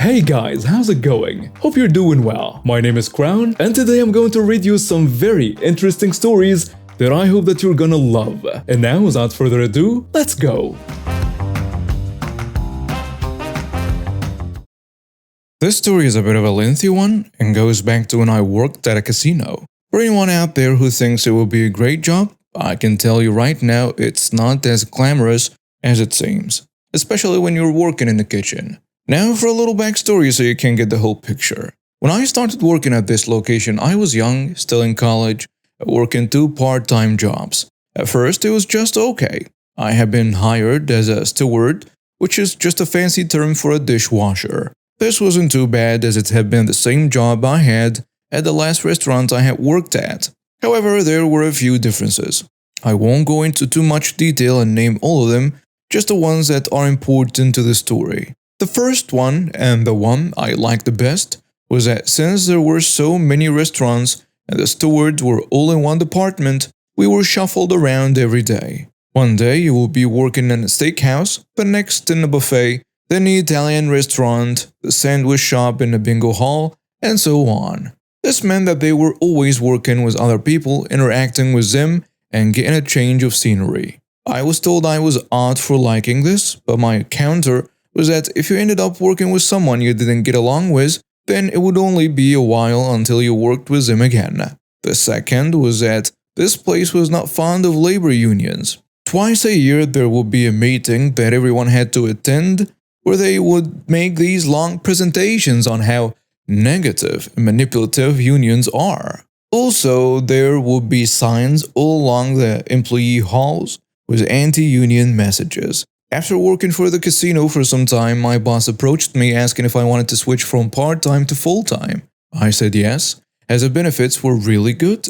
Hey guys, how's it going? Hope you're doing well. My name is Crown, and today I'm going to read you some very interesting stories that I hope that you're gonna love. And now, without further ado, let's go! This story is a bit of a lengthy one and goes back to when I worked at a casino. For anyone out there who thinks it will be a great job, I can tell you right now it's not as glamorous as it seems, especially when you're working in the kitchen. Now for a little backstory so you can get the whole picture. When I started working at this location, I was young, still in college, working 2 part-time jobs. At first it was just okay. I had been hired as a steward, which is just a fancy term for a dishwasher. This wasn't too bad as it had been the same job I had at the last restaurant I had worked at. However, there were a few differences. I won't go into too much detail and name all of them, just the ones that are important to the story. The first one, and the one I liked the best, was that since there were so many restaurants and the stewards were all in one department, we were shuffled around every day. One day you will be working in a steakhouse, the next in a buffet, then the Italian restaurant, the sandwich shop in the bingo hall, and so on. This meant that they were always working with other people, interacting with them, and getting a change of scenery. I was told I was odd for liking this, but my counter was that if you ended up working with someone you didn't get along with, then it would only be a while until you worked with them again. The second was that this place was not fond of labor unions. Twice a year there would be a meeting that everyone had to attend, where they would make these long presentations on how negative and manipulative unions are. Also, there would be signs all along the employee halls with anti-union messages. After working for the casino for some time, my boss approached me asking if I wanted to switch from part-time to full-time. I said yes, as the benefits were really good.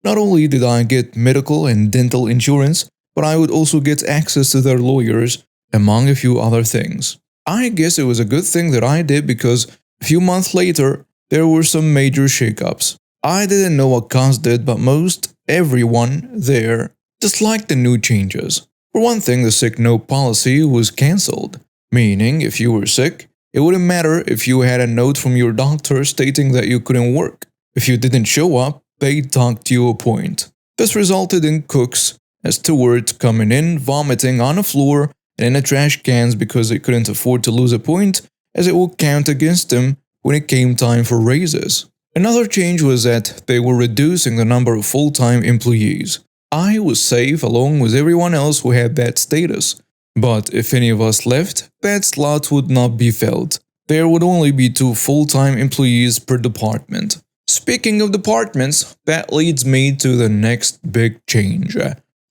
Not only did I get medical and dental insurance, but I would also get access to their lawyers, among a few other things. I guess it was a good thing that I did because a few months later, there were some major shakeups. I didn't know what caused it, but most everyone there disliked the new changes. For one thing, the sick note policy was cancelled, meaning if you were sick, it wouldn't matter if you had a note from your doctor stating that you couldn't work. If you didn't show up, they'd dock you a point. This resulted in cooks and stewards coming in, vomiting on the floor and in the trash cans because they couldn't afford to lose a point, as it would count against them when it came time for raises. Another change was that they were reducing the number of full-time employees. I was safe along with everyone else who had that status. But if any of us left, that slot would not be filled. There would only be 2 full-time employees per department. Speaking of departments, that leads me to the next big change.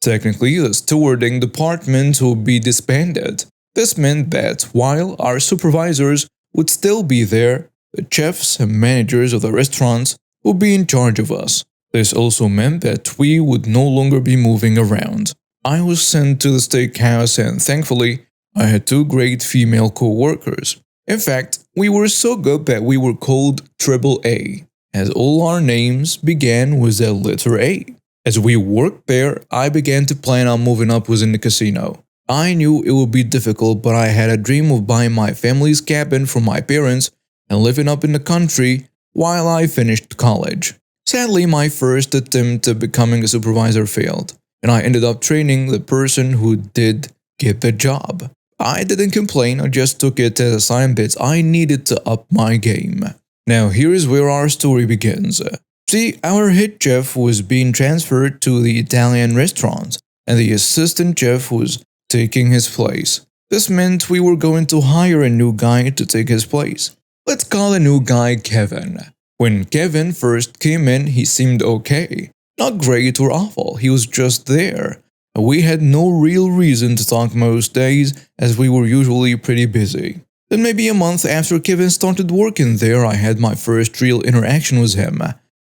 Technically, the stewarding department would be disbanded. This meant that while our supervisors would still be there, the chefs and managers of the restaurants would be in charge of us. This also meant that we would no longer be moving around. I was sent to the steakhouse and thankfully, I had 2 great female co-workers. In fact, we were so good that we were called AAA, as all our names began with the letter A. As we worked there, I began to plan on moving up within the casino. I knew it would be difficult, but I had a dream of buying my family's cabin from my parents and living up in the country while I finished college. Sadly, my first attempt at becoming a supervisor failed, and I ended up training the person who did get the job. I didn't complain, I just took it as a sign that I needed to up my game. Now here is where our story begins. See, our head chef was being transferred to the Italian restaurant, and the assistant chef was taking his place. This meant we were going to hire a new guy to take his place. Let's call the new guy Kevin. When Kevin first came in, he seemed okay. Not great or awful, he was just there. We had no real reason to talk most days, as we were usually pretty busy. Then maybe a month after Kevin started working there, I had my first real interaction with him.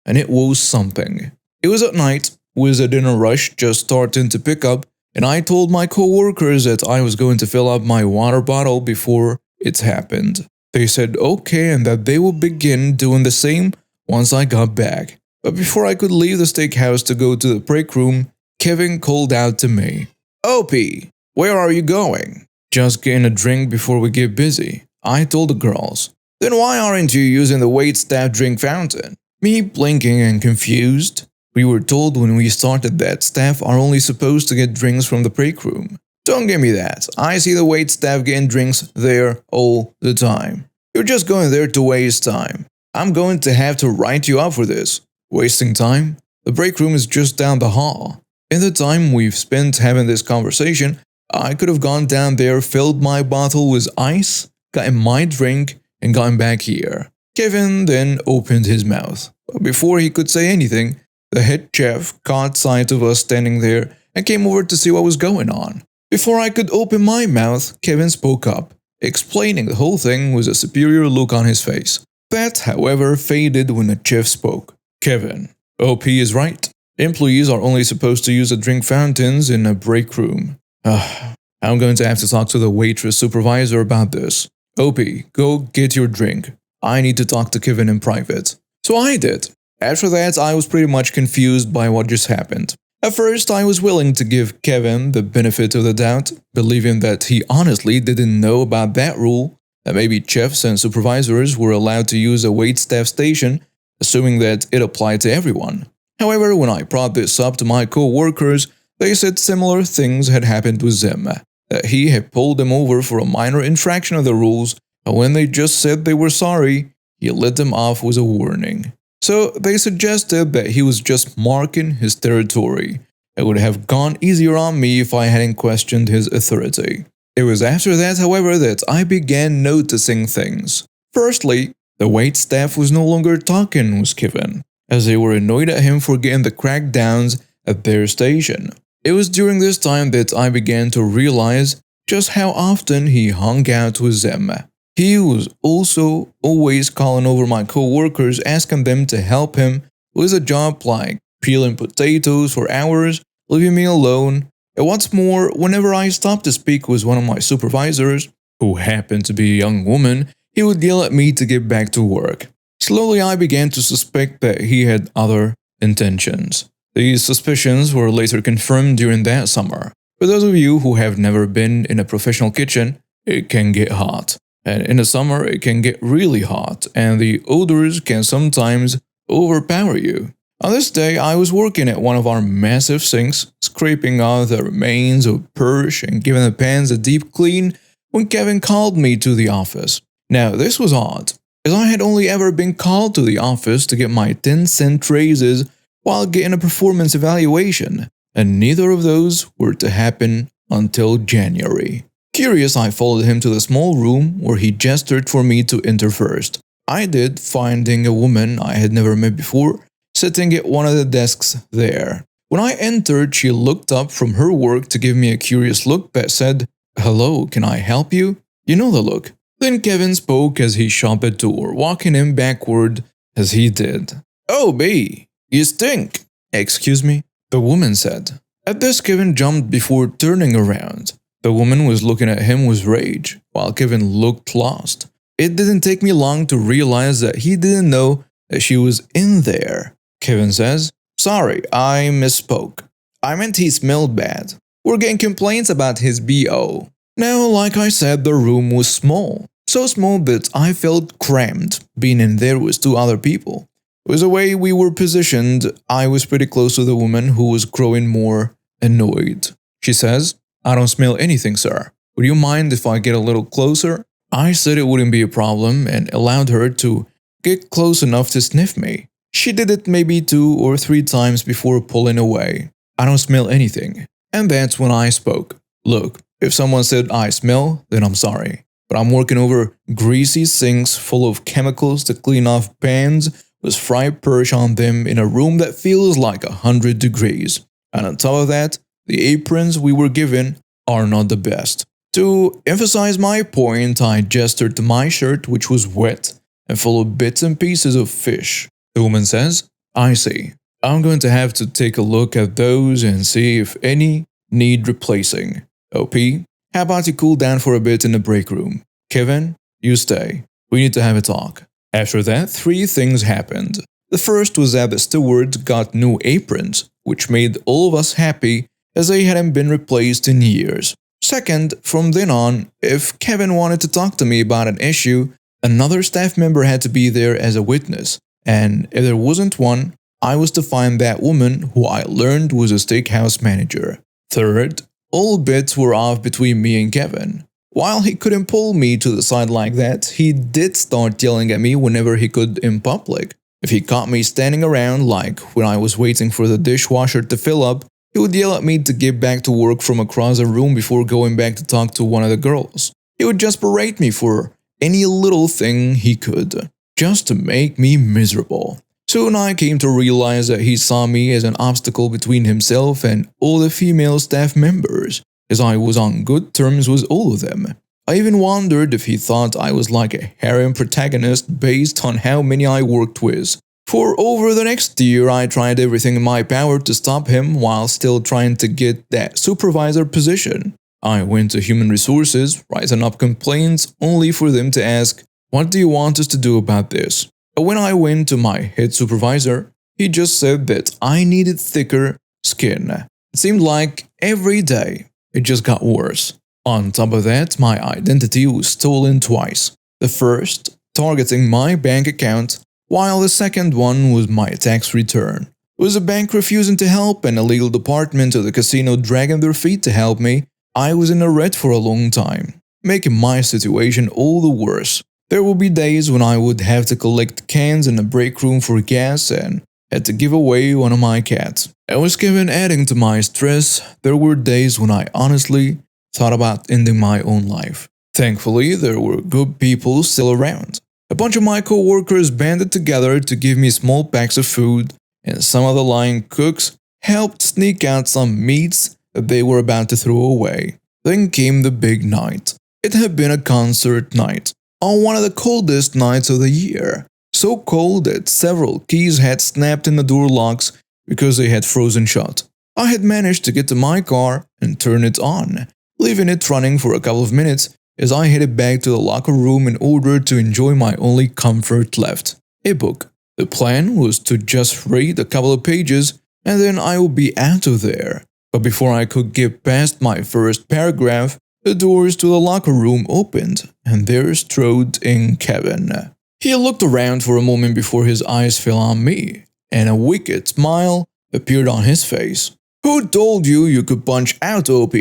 And it was something. It was at night, with a dinner rush just starting to pick up, and I told my co-workers that I was going to fill up my water bottle before it happened. They said okay and that they would begin doing the same once I got back. But before I could leave the steakhouse to go to the break room, Kevin called out to me, "Opie, where are you going?" "Just getting a drink before we get busy," I told the girls. Then why aren't you using the waitstaff drink fountain? Me blinking and confused. We were told when we started that staff are only supposed to get drinks from the break room. Don't give me that. I see the waitstaff getting drinks there all the time. You're just going there to waste time. I'm going to have to write you up for this. Wasting time? The break room is just down the hall. In the time we've spent having this conversation, I could have gone down there, filled my bottle with ice, gotten my drink, and gotten back here. Kevin then opened his mouth. But before he could say anything, the head chef caught sight of us standing there and came over to see what was going on. Before I could open my mouth, Kevin spoke up, explaining the whole thing with a superior look on his face. That, however, faded when the chef spoke. Kevin, OP is right. Employees are only supposed to use the drink fountains in a break room. I'm going to have to talk to the waitress supervisor about this. OP, go get your drink. I need to talk to Kevin in private. So I did. After that, I was pretty much confused by what just happened. At first, I was willing to give Kevin the benefit of the doubt, believing that he honestly didn't know about that rule, that maybe chefs and supervisors were allowed to use a waitstaff station, assuming that it applied to everyone. However, when I brought this up to my co-workers, they said similar things had happened with them, that he had pulled them over for a minor infraction of the rules, and when they just said they were sorry, he let them off with a warning. So they suggested that he was just marking his territory. It would have gone easier on me if I hadn't questioned his authority. It was after that, however, that I began noticing things. Firstly, the waitstaff was no longer talking with Kevin, as they were annoyed at him for getting the crackdowns at their station. It was during this time that I began to realize just how often he hung out with them. He was also always calling over my co-workers, asking them to help him with a job like peeling potatoes for hours, leaving me alone. And what's more, whenever I stopped to speak with one of my supervisors, who happened to be a young woman, he would yell at me to get back to work. Slowly I began to suspect that he had other intentions. These suspicions were later confirmed during that summer. For those of you who have never been in a professional kitchen, it can get hot. And in the summer, it can get really hot, and the odors can sometimes overpower you. On this day, I was working at one of our massive sinks, scraping off the remains of perch and giving the pans a deep clean when Kevin called me to the office. Now, this was odd, as I had only ever been called to the office to get my 10-cent raises while getting a performance evaluation, and neither of those were to happen until January. Curious, I followed him to the small room where he gestured for me to enter first. I did, finding a woman I had never met before sitting at one of the desks there. When I entered, she looked up from her work to give me a curious look that said, "Hello, can I help you?" You know the look. Then Kevin spoke as he shut the door, walking in backward as he did. "Oh, B, you stink." "Excuse me?" the woman said. At this, Kevin jumped before turning around. The woman was looking at him with rage, while Kevin looked lost. It didn't take me long to realize that he didn't know that she was in there. Kevin says, "Sorry, I misspoke. I meant he smelled bad. We're getting complaints about his BO." Now, like I said, the room was small. So small that I felt cramped being in there with two other people. With the way we were positioned, I was pretty close to the woman, who was growing more annoyed. She says, "I don't smell anything, sir. Would you mind if I get a little closer?" I said it wouldn't be a problem and allowed her to get close enough to sniff me. She did it maybe 2 or 3 times before pulling away. "I don't smell anything." And that's when I spoke. "Look, if someone said I smell, then I'm sorry. But I'm working over greasy sinks full of chemicals to clean off pans with fried perch on them in a room that feels like 100 degrees. And on top of that, the aprons we were given are not the best." To emphasize my point, I gestured to my shirt, which was wet and full of bits and pieces of fish. The woman says, "I see. I'm going to have to take a look at those and see if any need replacing. OP, how about you cool down for a bit in the break room? Kevin, you stay. We need to have a talk." After that, 3 things happened. The first was that the stewards got new aprons, which made all of us happy as they hadn't been replaced in years. Second, from then on, if Kevin wanted to talk to me about an issue, Another staff member had to be there as a witness, and if there wasn't one, I was to find that woman who I learned was a steakhouse manager. Third, all bets were off between me and Kevin. While he couldn't pull me to the side like that, he did start yelling at me whenever he could in public. If he caught me standing around, like when I was waiting for the dishwasher to fill up, he would yell at me to get back to work from across the room before going back to talk to one of the girls. He would just berate me for any little thing he could, just to make me miserable. Soon I came to realize that he saw me as an obstacle between himself and all the female staff members, as I was on good terms with all of them. I even wondered if he thought I was like a harem protagonist based on how many I worked with. For over the next year, I tried everything in my power to stop him while still trying to get that supervisor position. I went to Human Resources, writing up complaints only for them to ask, "What do you want us to do about this?" And when I went to my head supervisor, he just said that I needed thicker skin. It seemed like every day it just got worse. On top of that, my identity was stolen twice. The first, targeting my bank account, while the second one was my tax return. With the bank refusing to help and the legal department of the casino dragging their feet to help me, I was in a red for a long time, making my situation all the worse. There would be days when I would have to collect cans in the break room for gas and had to give away one of my cats. And with Kevin adding to my stress, there were days when I honestly thought about ending my own life. Thankfully, there were good people still around. A bunch of my co-workers banded together to give me small packs of food, and some of the line cooks helped sneak out some meats that they were about to throw away. Then came the big night. It had been a concert night, on one of the coldest nights of the year. So cold that several keys had snapped in the door locks because they had frozen shut. I had managed to get to my car and turn it on, leaving it running for a couple of minutes as I headed back to the locker room in order to enjoy my only comfort left, a book. The plan was to just read a couple of pages and then I would be out of there. But before I could get past my first paragraph, the doors to the locker room opened and there strode in Kevin. He looked around for a moment before his eyes fell on me, and a wicked smile appeared on his face. "Who told you you could punch out, OP?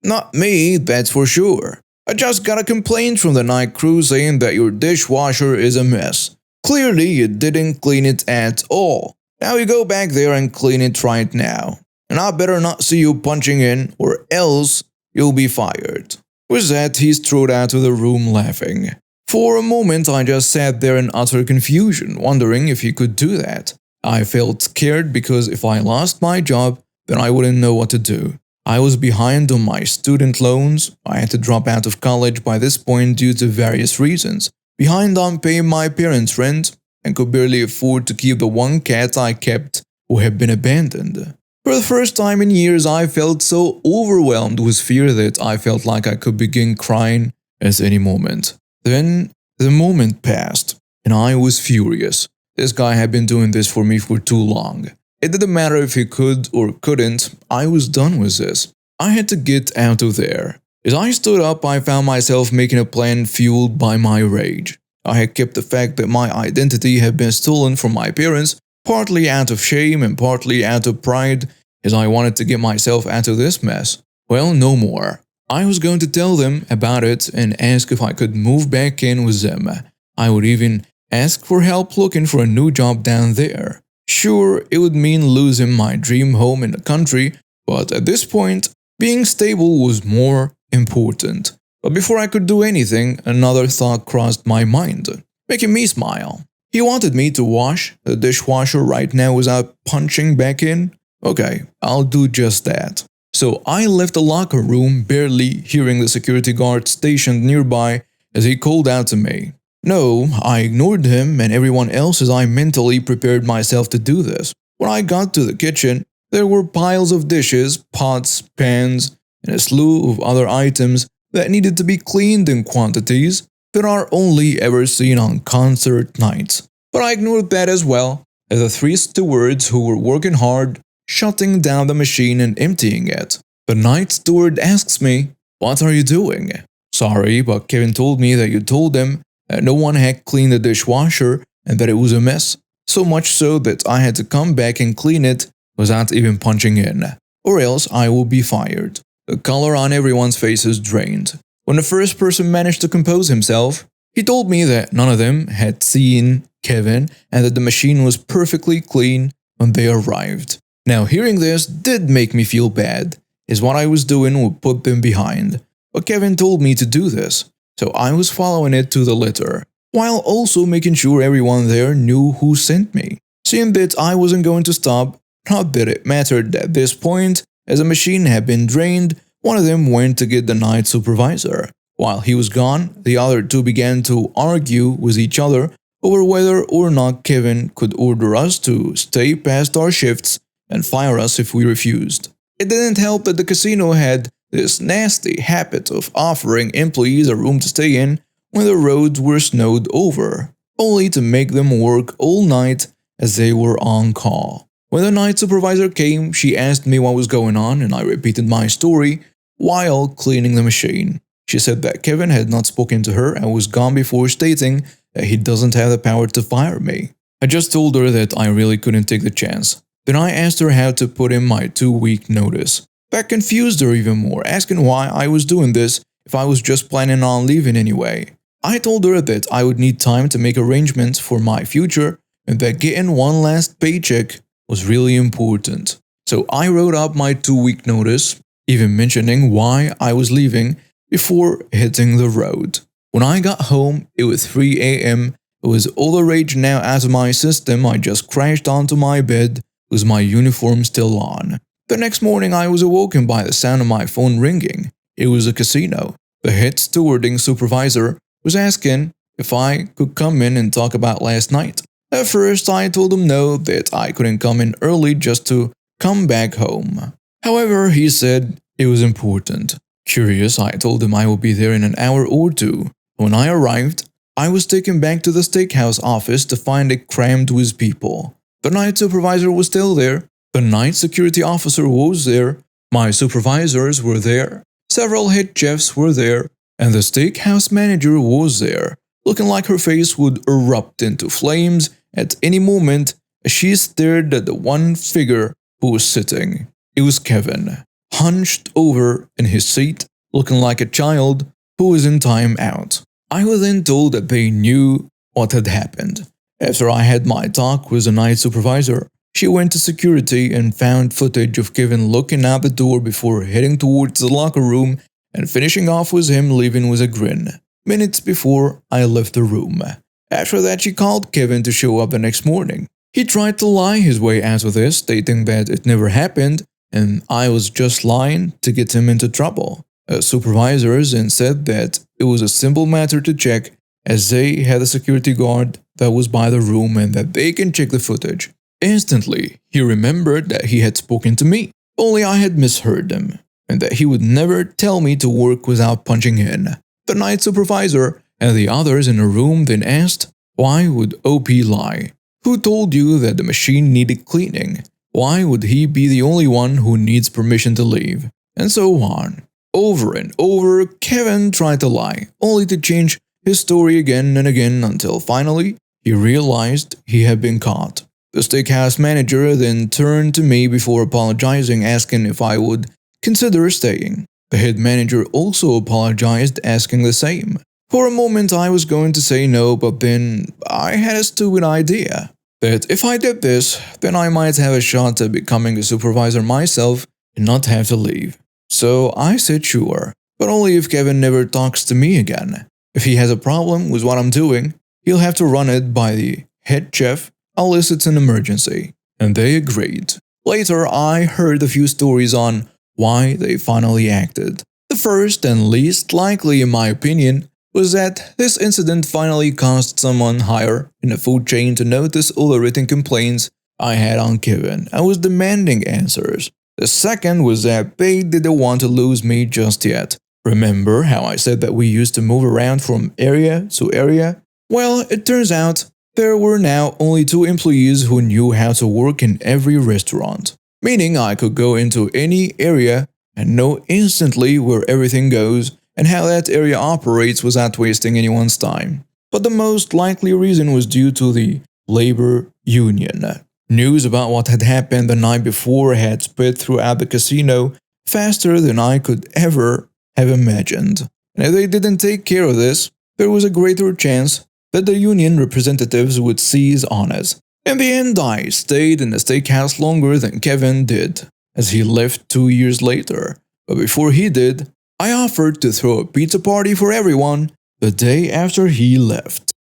Not me, that's for sure. I just got a complaint from the night crew saying that your dishwasher is a mess. Clearly you didn't clean it at all. Now you go back there and clean it right now. And I better not see you punching in, or else you'll be fired." With that, he strode out of the room laughing. For a moment, I just sat there in utter confusion, wondering if he could do that. I felt scared because if I lost my job, then I wouldn't know what to do. I was behind on my student loans, I had to drop out of college by this point due to various reasons, behind on paying my parents' rent, and could barely afford to keep the one cat I kept who had been abandoned. For the first time in years, I felt so overwhelmed with fear that I felt like I could begin crying at any moment. Then the moment passed, and I was furious. This guy had been doing this for me for too long. It didn't matter if he could or couldn't, I was done with this. I had to get out of there. As I stood up, I found myself making a plan fueled by my rage. I had kept the fact that my identity had been stolen from my parents, partly out of shame and partly out of pride, as I wanted to get myself out of this mess. Well, no more. I was going to tell them about it and ask if I could move back in with them. I would even ask for help looking for a new job down there. Sure, it would mean losing my dream home in the country, but at this point, being stable was more important. But before I could do anything, another thought crossed my mind, making me smile. He wanted me to wash the dishwasher right now without punching back in? Okay, I'll do just that. So I left the locker room, barely hearing the security guard stationed nearby as he called out to me. No, I ignored him and everyone else as I mentally prepared myself to do this. When I got to the kitchen, there were piles of dishes, pots, pans, and a slew of other items that needed to be cleaned in quantities that are only ever seen on concert nights. But I ignored that as well, as the three stewards who were working hard, shutting down the machine and emptying it. The night steward asks me, "What are you doing?" "Sorry, but Kevin told me that you told him that no one had cleaned the dishwasher and that it was a mess. So much so that I had to come back and clean it without even punching in, or else I would be fired. The color on everyone's faces drained. When the first person managed to compose himself, he told me that none of them had seen Kevin and that the machine was perfectly clean when they arrived. Now, hearing this did make me feel bad, as what I was doing would put them behind. But Kevin told me to do this, so I was following it to the letter, while also making sure everyone there knew who sent me. Seeing that I wasn't going to stop, not that it mattered at this point, as the machine had been drained, one of them went to get the night supervisor. While he was gone, the other two began to argue with each other over whether or not Kevin could order us to stay past our shifts and fire us if we refused. It didn't help that the casino had this nasty habit of offering employees a room to stay in when the roads were snowed over, only to make them work all night as they were on call. When the night supervisor came, she asked me what was going on and I repeated my story while cleaning the machine. She said that Kevin had not spoken to her and was gone before stating that he doesn't have the power to fire me. I just told her that I really couldn't take the chance. Then I asked her how to put in my 2-week notice. That confused her even more, asking why I was doing this if I was just planning on leaving anyway. I told her that I would need time to make arrangements for my future and that getting one last paycheck was really important. So I wrote up my 2-week notice, even mentioning why I was leaving before hitting the road. When I got home, it was 3 a.m. It was all the rage now out of my system. I just crashed onto my bed with my uniform still on. The next morning, I was awoken by the sound of my phone ringing. It was a casino. The head stewarding supervisor was asking if I could come in and talk about last night. At first, I told him no, that I couldn't come in early just to come back home. However, he said it was important. Curious, I told him I would be there in an hour or two. When I arrived, I was taken back to the steakhouse office to find it crammed with people. The night supervisor was still there. The night security officer was there. My supervisors were there. Several head chefs were there. And the steakhouse manager was there, looking like her face would erupt into flames at any moment as she stared at the one figure who was sitting. It was Kevin, hunched over in his seat, looking like a child who was in time out. I was then told that they knew what had happened. After I had my talk with the night supervisor, she went to security and found footage of Kevin looking out the door before heading towards the locker room and finishing off with him leaving with a grin, minutes before I left the room. After that, she called Kevin to show up the next morning. He tried to lie his way out of this, stating that it never happened and I was just lying to get him into trouble. Supervisors and said that it was a simple matter to check as they had a security guard that was by the room and that they can check the footage. Instantly, he remembered that he had spoken to me, only I had misheard him, and that he would never tell me to work without punching in. The night supervisor and the others in the room then asked, why would OP lie? Who told you that the machine needed cleaning? Why would he be the only one who needs permission to leave? And so on. Over and over, Kevin tried to lie, only to change his story again and again until finally he realized he had been caught. The steakhouse manager then turned to me before apologizing, asking if I would consider staying. The head manager also apologized, asking the same. For a moment I was going to say no, but then I had a stupid idea that if I did this, then I might have a shot at becoming a supervisor myself and not have to leave. So I said sure, but only if Kevin never talks to me again. If he has a problem with what I'm doing, he'll have to run it by the head chef unless it's an emergency. And they agreed. Later, I heard a few stories on why they finally acted. The first and least likely, in my opinion, was that this incident finally caused someone higher in the food chain to notice all the written complaints I had on Kevin and was demanding answers. The second was that they didn't want to lose me just yet. Remember how I said that we used to move around from area to area? Well, it turns out there were now only 2 employees who knew how to work in every restaurant, meaning I could go into any area and know instantly where everything goes and how that area operates without wasting anyone's time. but the most likely reason was due to the labor union. News about what had happened the night before had spread throughout the casino faster than I could ever have imagined. And if they didn't take care of this, there was a greater chance that the union representatives would seize on us. In the end, I stayed in the steakhouse longer than Kevin did, as he left 2 years later. But before he did, I offered to throw a pizza party for everyone the day after he left.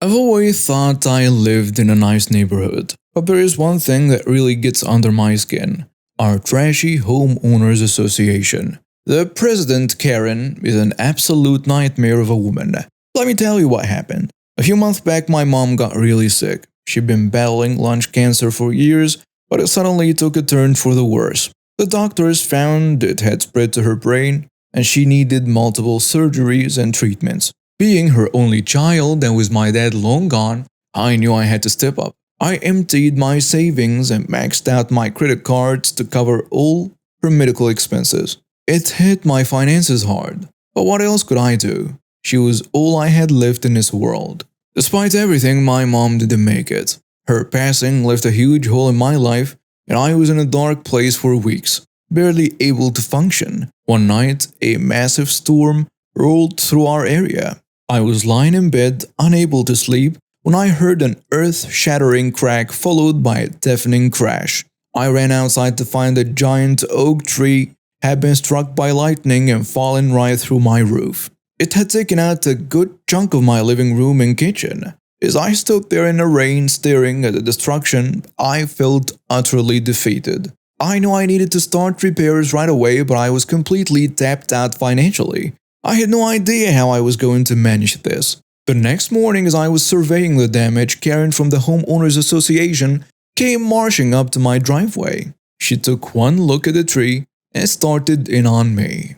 I've always thought I lived in a nice neighborhood, but there is one thing that really gets under my skin: our trashy homeowners association. The president, Karen, is an absolute nightmare of a woman. Let me tell you what happened. A few months back, my mom got really sick. She'd been battling lung cancer for years, but it suddenly took a turn for the worse. The doctors found it had spread to her brain, and she needed multiple surgeries and treatments. Being her only child and with my dad long gone, I knew I had to step up. I emptied my savings and maxed out my credit cards to cover all her medical expenses. It hit my finances hard, but what else could I do? She was all I had left in this world. Despite everything, my mom didn't make it. Her passing left a huge hole in my life, and I was in a dark place for weeks, barely able to function. One night, a massive storm rolled through our area. I was lying in bed, unable to sleep, when I heard an earth-shattering crack followed by a deafening crash. I ran outside to find a giant oak tree had been struck by lightning and fallen right through my roof. It had taken out a good chunk of my living room and kitchen. As I stood there in the rain staring at the destruction, I felt utterly defeated. I knew I needed to start repairs right away, but I was completely tapped out financially. I had no idea how I was going to manage this. The next morning, as I was surveying the damage, Karen from the Homeowners Association came marching up to my driveway. She took one look at the tree and started in on me.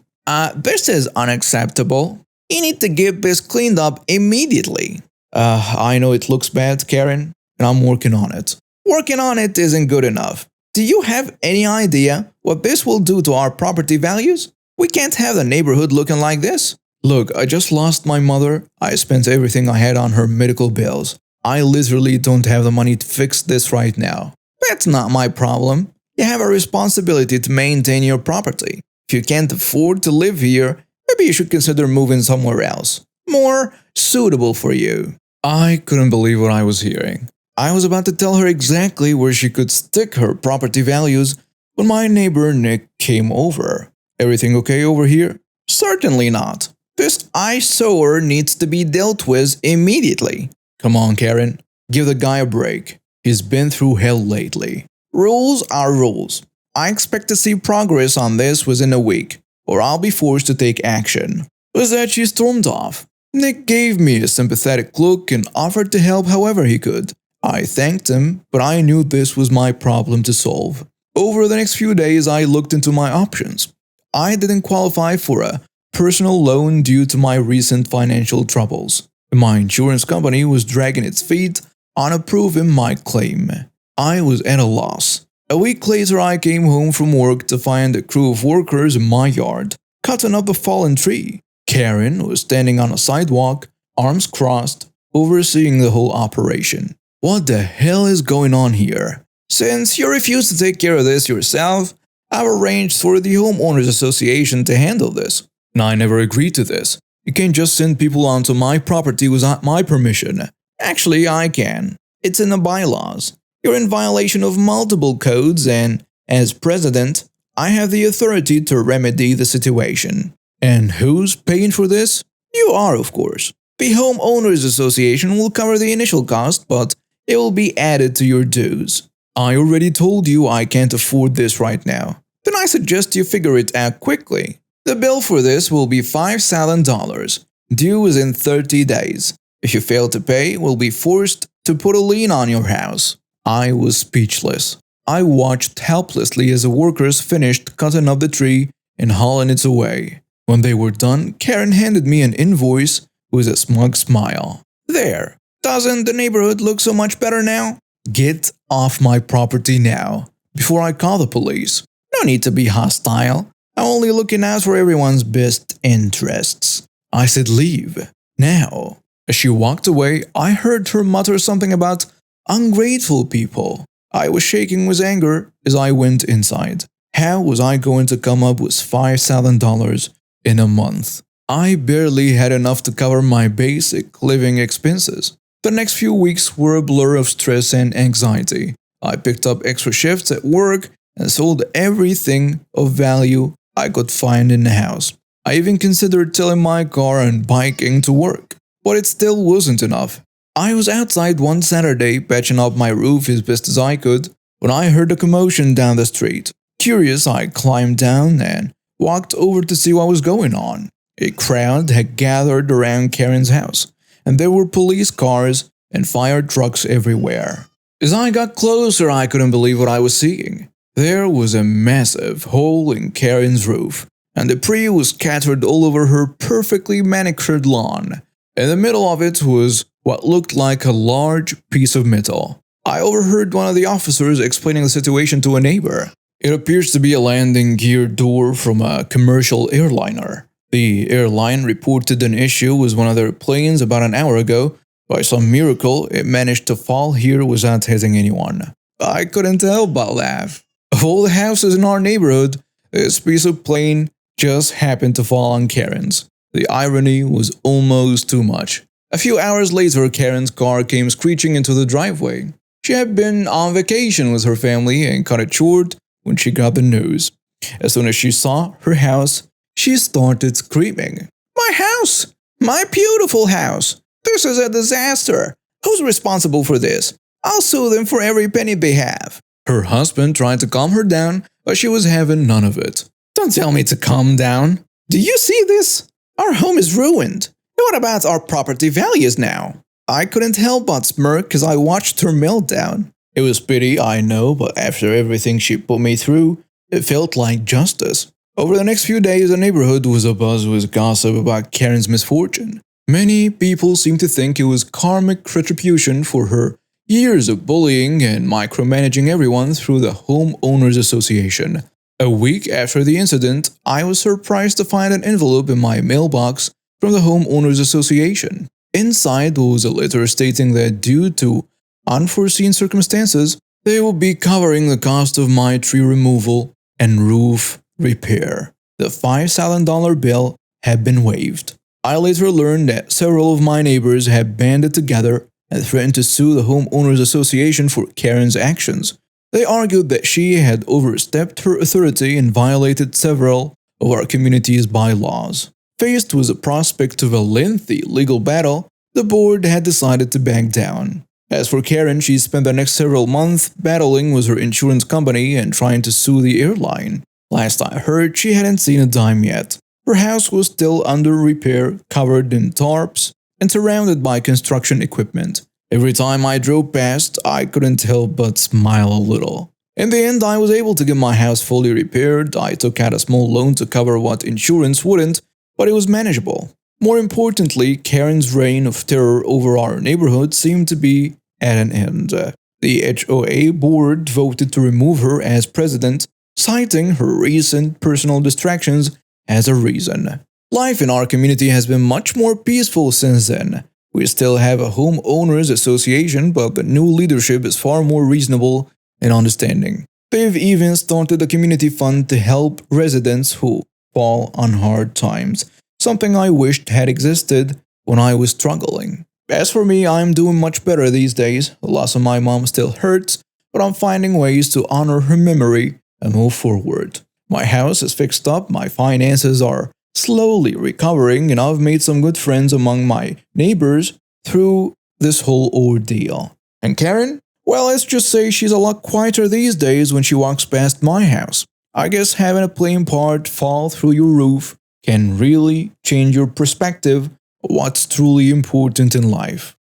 This is unacceptable. You need to get this cleaned up immediately. I know it looks bad, Karen, and I'm working on it. Working on it isn't good enough. Do you have any idea what this will do to our property values? We can't have the neighborhood looking like this. Look, I just lost my mother. I spent everything I had on her medical bills. I literally don't have the money to fix this right now. That's not my problem. You have a responsibility to maintain your property. If you can't afford to live here, maybe you should consider moving somewhere else, more suitable for you. I couldn't believe what I was hearing. I was about to tell her exactly where she could stick her property values when my neighbor Nick came over. Everything okay over here? Certainly not. This eyesore needs to be dealt with immediately. Come on, Karen. Give the guy a break. He's been through hell lately. Rules are rules. I expect to see progress on this within a week, or I'll be forced to take action. With that, she stormed off. Nick gave me a sympathetic look and offered to help however he could. I thanked him, but I knew this was my problem to solve. Over the next few days, I looked into my options. I didn't qualify for a personal loan due to my recent financial troubles. My insurance company was dragging its feet on approving my claim. I was at a loss. A week later, I came home from work to find a crew of workers in my yard, cutting up a fallen tree. Karen was standing on a sidewalk, arms crossed, overseeing the whole operation. What the hell is going on here? Since you refuse to take care of this yourself, I've arranged for the Homeowners Association to handle this. And I never agreed to this. You can't just send people onto my property without my permission. Actually, I can. It's in the bylaws. You're in violation of multiple codes and, as president, I have the authority to remedy the situation. And who's paying for this? You are, of course. The Homeowners Association will cover the initial cost, but it will be added to your dues. I already told you I can't afford this right now. Then I suggest you figure it out quickly. The bill for this will be $5,000, due within 30 days. If you fail to pay, we'll be forced to put a lien on your house. I was speechless. I watched helplessly as the workers finished cutting up the tree and hauling it away. When they were done, Karen handed me an invoice with a smug smile. There, doesn't the neighborhood look so much better now? Get off my property now, before I call the police. No need to be hostile. I'm only looking out for everyone's best interests. I said leave, now. As she walked away, I heard her mutter something about ungrateful people. I was shaking with anger as I went inside. How was I going to come up with $5,000 in a month? I barely had enough to cover my basic living expenses. The next few weeks were a blur of stress and anxiety. I picked up extra shifts at work and sold everything of value I could find in the house. I even considered selling my car and biking to work, but it still wasn't enough. I was outside one Saturday patching up my roof as best as I could when I heard a commotion down the street. Curious, I climbed down and walked over to see what was going on. A crowd had gathered around Karen's house, and there were police cars and fire trucks everywhere. As I got closer, I couldn't believe what I was seeing. There was a massive hole in Karen's roof, and debris was scattered all over her perfectly manicured lawn. In the middle of it was what looked like a large piece of metal. I overheard one of the officers explaining the situation to a neighbor. It appears to be a landing gear door from a commercial airliner. The airline reported an issue with one of their planes about an hour ago. By some miracle, it managed to fall here without hitting anyone. I couldn't help but laugh. Of all the houses in our neighborhood, this piece of plane just happened to fall on Karen's. The irony was almost too much. A few hours later, Karen's car came screeching into the driveway. She had been on vacation with her family and cut it short when she got the news. As soon as she saw her house, she started screaming, "My house! My beautiful house! This is a disaster! Who's responsible for this? I'll sue them for every penny they have." Her husband tried to calm her down, but she was having none of it. "Don't tell me to calm down. Do you see this? Our home is ruined. What about our property values now?" I couldn't help but smirk as I watched her meltdown. It was pity, I know, but after everything she put me through, it felt like justice. Over the next few days, the neighborhood was abuzz with gossip about Karen's misfortune. Many people seemed to think it was karmic retribution for her years of bullying and micromanaging everyone through the Homeowners Association. A week after the incident, I was surprised to find an envelope in my mailbox from the Homeowners Association. Inside was a letter stating that due to unforeseen circumstances, they will be covering the cost of my tree removal and roof repair. The $5,000 bill had been waived. I later learned that several of my neighbors had banded together and threatened to sue the Homeowners Association for Karen's actions. They argued that she had overstepped her authority and violated several of our community's bylaws. Faced with the prospect of a lengthy legal battle, the board had decided to back down. As for Karen, she spent the next several months battling with her insurance company and trying to sue the airline. Last I heard, she hadn't seen a dime yet. Her house was still under repair, covered in tarps, and surrounded by construction equipment. Every time I drove past, I couldn't help but smile a little. In the end, I was able to get my house fully repaired. I took out a small loan to cover what insurance wouldn't, but it was manageable. More importantly, Karen's reign of terror over our neighborhood seemed to be at an end. The HOA board voted to remove her as president, citing her recent personal distractions as a reason. Life in our community has been much more peaceful since then. We still have a homeowners association, but the new leadership is far more reasonable and understanding. They've even started a community fund to help residents who fall on hard times, something I wished had existed when I was struggling. As for me, I'm doing much better these days. The loss of my mom still hurts, but I'm finding ways to honor her memory and move forward. My house is fixed up, my finances are slowly recovering, and I've made some good friends among my neighbors through this whole ordeal. And Karen? Well, let's just say she's a lot quieter these days when she walks past my house. I guess having a plane part fall through your roof can really change your perspective of what's truly important in life.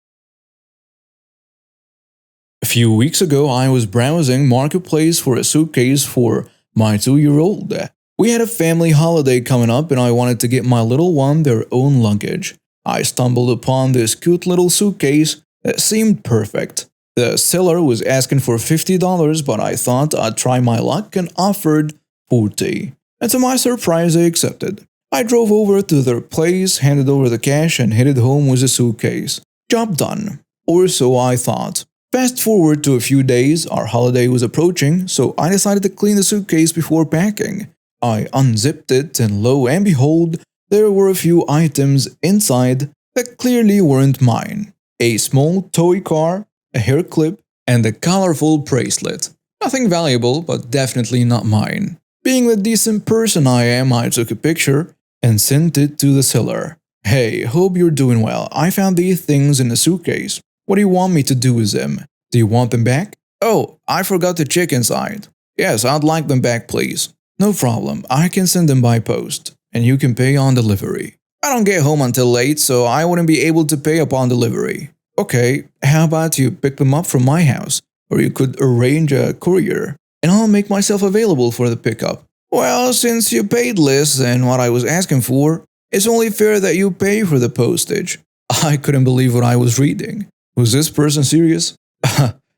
A few weeks ago, I was browsing Marketplace for a suitcase for my 2-year-old. We had a family holiday coming up and I wanted to get my little one their own luggage. I stumbled upon this cute little suitcase that seemed perfect. The seller was asking for $50, but I thought I'd try my luck and offered $40. And to my surprise, they accepted. I drove over to their place, handed over the cash, and headed home with a suitcase. Job done. Or so I thought. Fast forward to a few days, our holiday was approaching, so I decided to clean the suitcase before packing. I unzipped it, and lo and behold, there were a few items inside that clearly weren't mine. A small toy car, a hair clip, and a colorful bracelet. Nothing valuable, but definitely not mine. Being the decent person I am, I took a picture and sent it to the seller. Hey, hope you're doing well. I found these things in the suitcase. What do you want me to do with them? Do you want them back? Oh, I forgot to check inside. Yes, I'd like them back, please. No problem, I can send them by post, and you can pay on delivery. I don't get home until late, so I wouldn't be able to pay upon delivery. Okay, how about you pick them up from my house? Or you could arrange a courier, and I'll make myself available for the pickup. Well, since you paid less than what I was asking for, it's only fair that you pay for the postage. I couldn't believe what I was reading. Was this person serious?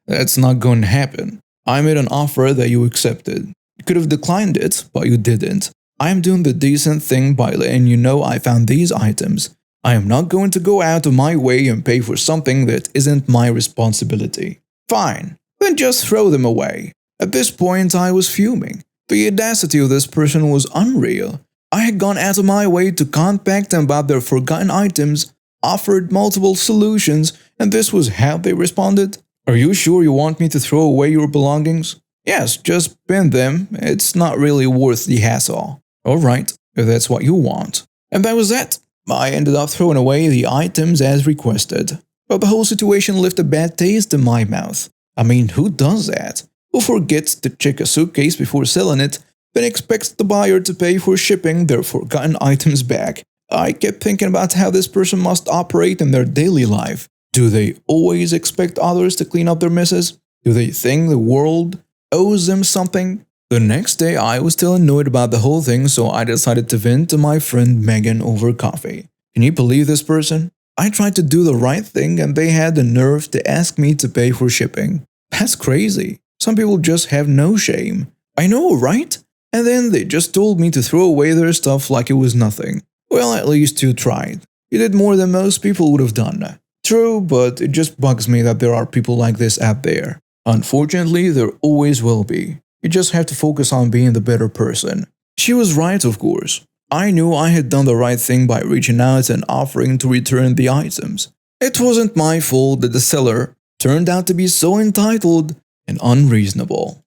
That's not going to happen. I made an offer that you accepted. You could have declined it, but you didn't. I am doing the decent thing by letting you know I found these items. I am not going to go out of my way and pay for something that isn't my responsibility. Fine, then just throw them away. At this point, I was fuming. The audacity of this person was unreal. I had gone out of my way to contact them about their forgotten items, offered multiple solutions, and this was how they responded. Are you sure you want me to throw away your belongings? Yes, just bin them. It's not really worth the hassle. Alright, if that's what you want. And that was that. I ended up throwing away the items as requested. But the whole situation left a bad taste in my mouth. I mean, who does that? Who forgets to check a suitcase before selling it, then expects the buyer to pay for shipping their forgotten items back? I kept thinking about how this person must operate in their daily life. Do they always expect others to clean up their messes? Do they think the world owes them something? The next day, I was still annoyed about the whole thing, so I decided to vent to my friend Megan over coffee. Can you believe this person? I tried to do the right thing and they had the nerve to ask me to pay for shipping. That's crazy. Some people just have no shame. I know, right? And then they just told me to throw away their stuff like it was nothing. Well, at least you tried. You did more than most people would have done. True, but it just bugs me that there are people like this out there. Unfortunately, there always will be. You just have to focus on being the better person. She was right, of course. I knew I had done the right thing by reaching out and offering to return the items. It wasn't my fault that the seller turned out to be so entitled and unreasonable.